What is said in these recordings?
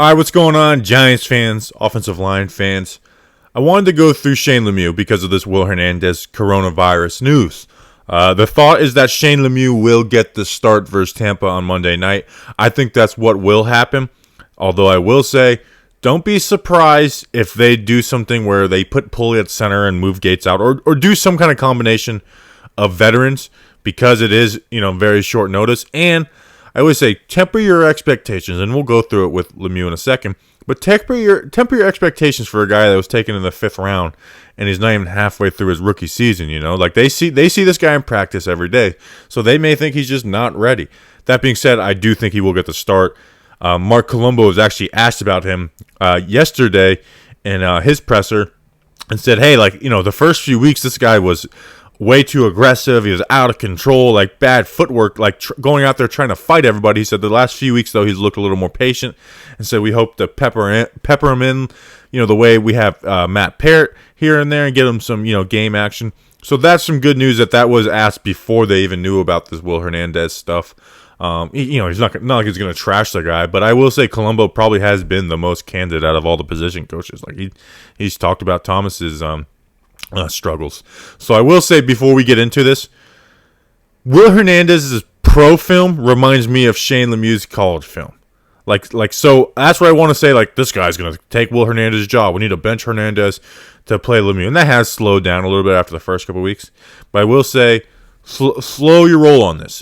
All right, what's going on, Giants fans, offensive line fans? I wanted to go through Shane Lemieux because of this Will Hernandez coronavirus news. The thought is that Shane Lemieux will get the start versus Tampa on Monday night. I think that's what will happen. Although I will say, don't be surprised if they do something where they put Pulley at center and move Gates out, or do some kind of combination of veterans because it is, very short notice. And I always say temper your expectations, and we'll go through it with Lemieux in a second. But temper your expectations for a guy that was taken in the 5th round, and he's not even halfway through his rookie season. Like they see this guy in practice every day, so they may think he's just not ready. That being said, I do think he will get the start. Mark Colombo was actually asked about him yesterday in his presser, and said, "Hey, the first few weeks, this guy was way too aggressive. He was out of control, bad footwork, going out there trying to fight everybody." He said the last few weeks, though, he's looked a little more patient, and said we hope to pepper him in, the way we have Matt Parrott here and there, and get him some, game action. So that's some good news that was asked before they even knew about this Will Hernandez stuff. He's not like he's going to trash the guy, but I will say Colombo probably has been the most candid out of all the position coaches. He's talked about Thomas's struggles. So I will say before we get into this, Will Hernandez's pro film reminds me of Shane Lemieux's college film. So that's what I want to say. This guy's going to take Will Hernandez's job. We need to bench Hernandez to play Lemieux. And that has slowed down a little bit after the first couple of weeks. But I will say, slow your roll on this.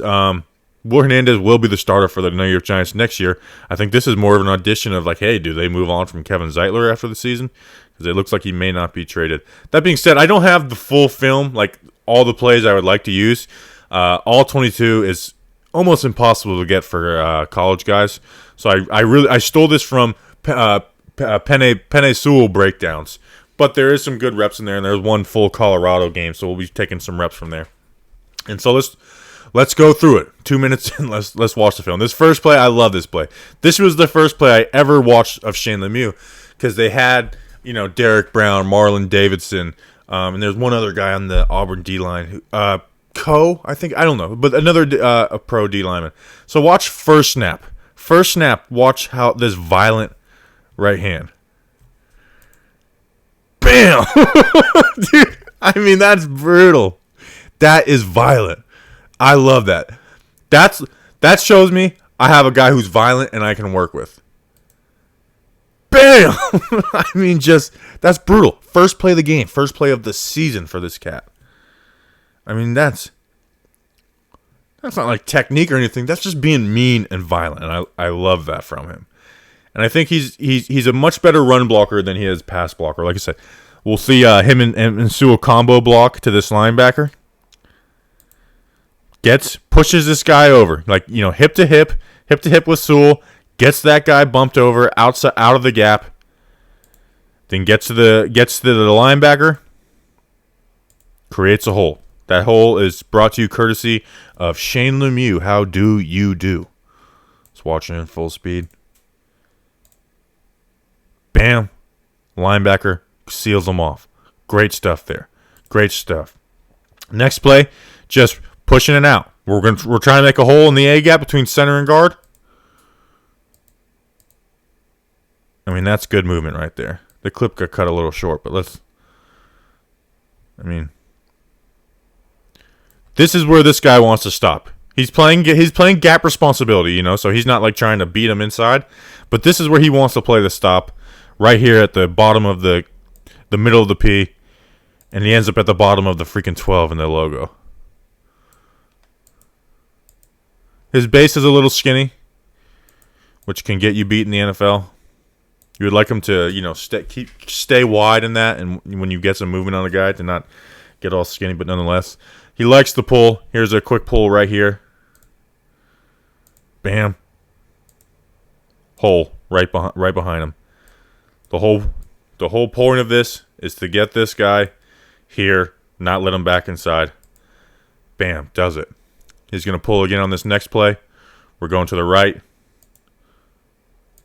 Will Hernandez will be the starter for the New York Giants next year. I think this is more of an audition of hey, do they move on from Kevin Zeitler after the season? Because it looks like he may not be traded. That being said, I don't have the full film, all the plays I would like to use. All 22 is almost impossible to get for college guys. So I stole this from Penei Sewell breakdowns. But there is some good reps in there, and there's one full Colorado game, so we'll be taking some reps from there. And so let's go through it. 2 minutes in, let's watch the film. This first play, I love this play. This was the first play I ever watched of Shane Lemieux, because they had Derek Brown, Marlon Davidson, and there's one other guy on the Auburn D-line, I don't know, but another a pro D lineman. So watch first snap. First snap, watch how this violent right hand. Bam! Dude, that's brutal. That is violent. I love that. That shows me I have a guy who's violent and I can work with. Bam! That's brutal. First play of the game. First play of the season for this cat. That's not technique or anything. That's just being mean and violent, and I love that from him. And I think he's a much better run blocker than he is pass blocker. Like I said, we'll see him and Sewell combo block to this linebacker. Pushes this guy over, hip to hip with Sewell. Gets that guy bumped over out of the gap. Then gets to the linebacker. Creates a hole. That hole is brought to you courtesy of Shane Lemieux. How do you do? Let's watch it in full speed. Bam. Linebacker seals them off. Great stuff there. Great stuff. Next play, just pushing it out. We're trying to make a hole in the A gap between center and guard. That's good movement right there. The clip got cut a little short, but this is where this guy wants to stop. He's playing gap responsibility, so he's not trying to beat him inside, but this is where he wants to play the stop, right here at the bottom of the middle of the P, and he ends up at the bottom of the freaking 12 in the logo. His base is a little skinny, which can get you beat in the NFL. You would like him to, stay wide in that, and when you get some movement on a guy, to not get all skinny, but nonetheless, he likes to pull. Here's a quick pull right here. Bam. Hole right behind him. The whole point of this is to get this guy here, not let him back inside. Bam, does it. He's going to pull again on this next play. We're going to the right.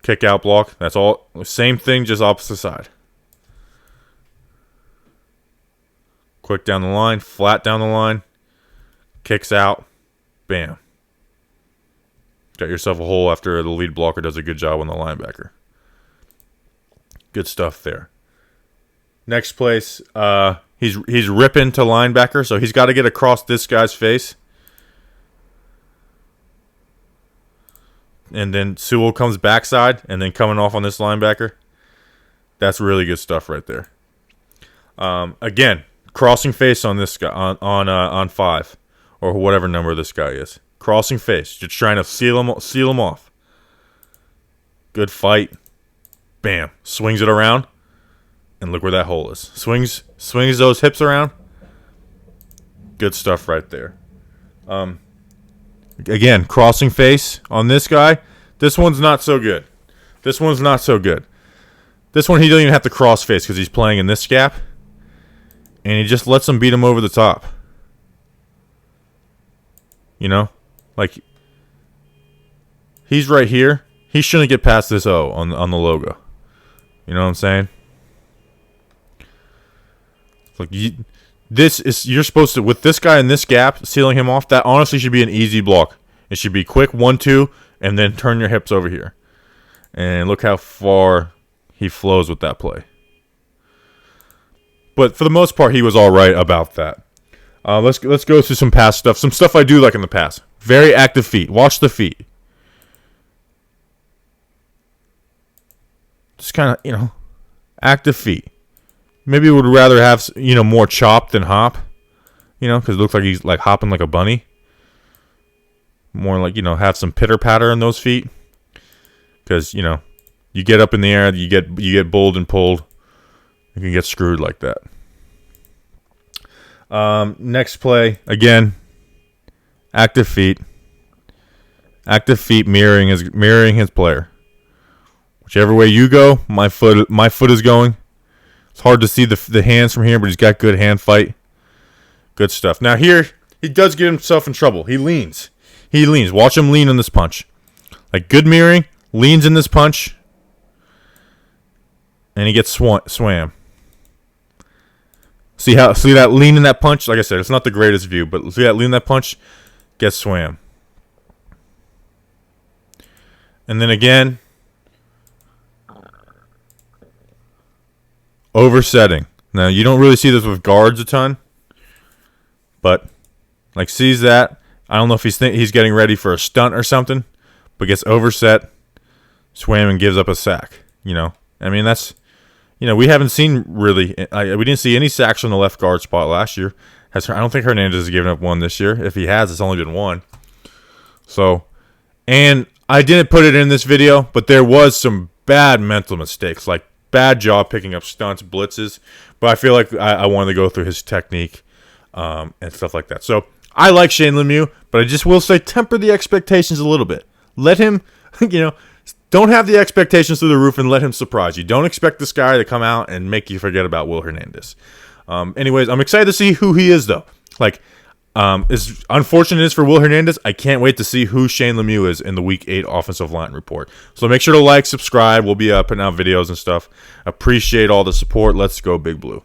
Kick out block. That's all. Same thing, just opposite side. Quick down the line. Flat down the line. Kicks out. Bam. Got yourself a hole after the lead blocker does a good job on the linebacker. Good stuff there. Next place, he's ripping to linebacker, so he's got to get across this guy's face. And then Sewell comes backside and then coming off on this linebacker. That's really good stuff right there. Again, crossing face on this guy on 5 or whatever number this guy is. Crossing face, just trying to seal him off. Good fight. Bam, swings it around, and look where that hole is. Swings those hips around. Good stuff right there. Again, crossing face on this guy. This one's not so good. This one, he doesn't even have to cross face because he's playing in this gap. And he just lets him beat him over the top. You know? Like, he's right here. He shouldn't get past this O on the logo. You know what I'm saying? Like, you're supposed to, with this guy in this gap, sealing him off, that honestly should be an easy block. It should be quick 1-2, and then turn your hips over here. And look how far he flows with that play. But for the most part, he was all right about that. Let's go through some past stuff. Some stuff I do like in the past. Very active feet. Watch the feet. Just kind of, active feet. Maybe would rather have, more chop than hop. Because it looks like he's like hopping like a bunny. More like, have some pitter patter in those feet. Because, you get up in the air, you get bowled and pulled. You can get screwed like that. Next play, again, active feet. Active feet mirroring his player. Whichever way you go, my foot is going. It's hard to see the hands from here, but he's got good hand fight. Good stuff. Now here, he does get himself in trouble. He leans. Watch him lean in this punch. Like good mirroring, leans in this punch, and he gets swam. See that lean in that punch? Like I said, it's not the greatest view, but see that lean in that punch, gets swam. And then again, oversetting. Now, you don't really see this with guards a ton, but like sees that. I don't know if he's getting ready for a stunt or something, but gets overset, swam, and gives up a sack. I mean, that's, we haven't seen really, we didn't see any sacks from the left guard spot last year. I don't think Hernandez has given up one this year. If he has, it's only been one. So, and I didn't put it in this video, but there was some bad mental mistakes, like bad job picking up stunts, blitzes. But I feel like I wanted to go through his technique and stuff like that. So I like Shane Lemieux, but I just will say temper the expectations a little bit. Let him, don't have the expectations through the roof and let him surprise you. Don't expect this guy to come out and make you forget about Will Hernandez. Anyways, I'm excited to see who he is, though. Like, as unfortunate it is for Will Hernandez, I can't wait to see who Shane Lemieux is in the Week 8 offensive line report. So make sure to like, subscribe. We'll be putting out videos and stuff. Appreciate all the support. Let's go Big Blue.